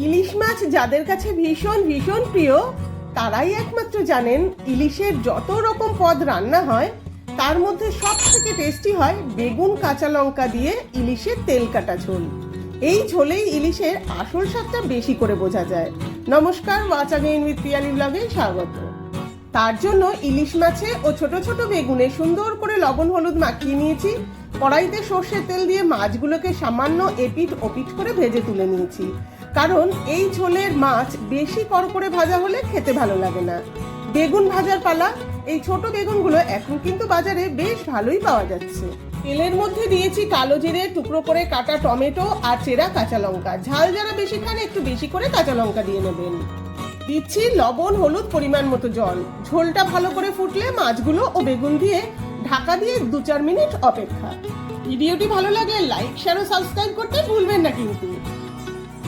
ইলিশ মাছ যাদের কাছে ভীষণ ভীষণ প্রিয় তারাই একমাত্র জানেন ইলিশের যত রকম পদ রান্না হয় তার মধ্যে সব থেকে টেস্টি হয় বেগুন কাঁচা লঙ্কা দিয়ে ইলিশের তেল কাটা ঝোল। এই ঝোলেই ইলিশের আসল স্বাদটা বেশি করে বোঝা যায়। নমস্কার, ওয়াচ অ্যাগেইন উইথ পিয়ালি ব্লগে স্বাগত। তার জন্য ইলিশ মাছে ও ছোট ছোট বেগুনে সুন্দর করে লবণ হলুদ মাখিয়ে নিয়েছি। কড়াইতে সর্ষের তেল দিয়ে মাছগুলোকে সামান্য এপিট ওপিট করে ভেজে তুলে নিয়েছি, কারণ এই ঝোলের মাছ বেশি কড়কড়ে ভাজা হলে খেতে ভালো লাগে না। বেগুন ভাজার পালা। এই ছোট বেগুনগুলো এখন কিন্তু বাজারে বেশ ভালোই পাওয়া যাচ্ছে। তেলের মধ্যে দিয়েছি কালো জিরে, টুকরো করে কাটা টমেটো আর চেরা কাঁচা লঙ্কা। ঝাল যারা বেশি খান একটু বেশি করে কাঁচা লঙ্কা দিয়ে নেবেন। দিচ্ছি লবণ হলুদ পরিমাণ মতো জল। ঝোলটা ভালো করে ফুটলে মাছগুলো ও বেগুন দিয়ে ঢাকা দিয়ে 2-4 মিনিট অপেক্ষা। ভিডিওটি ভালো লাগলে লাইক শেয়ার ও সাবস্ক্রাইব করতে ভুলবেন না কিন্তু।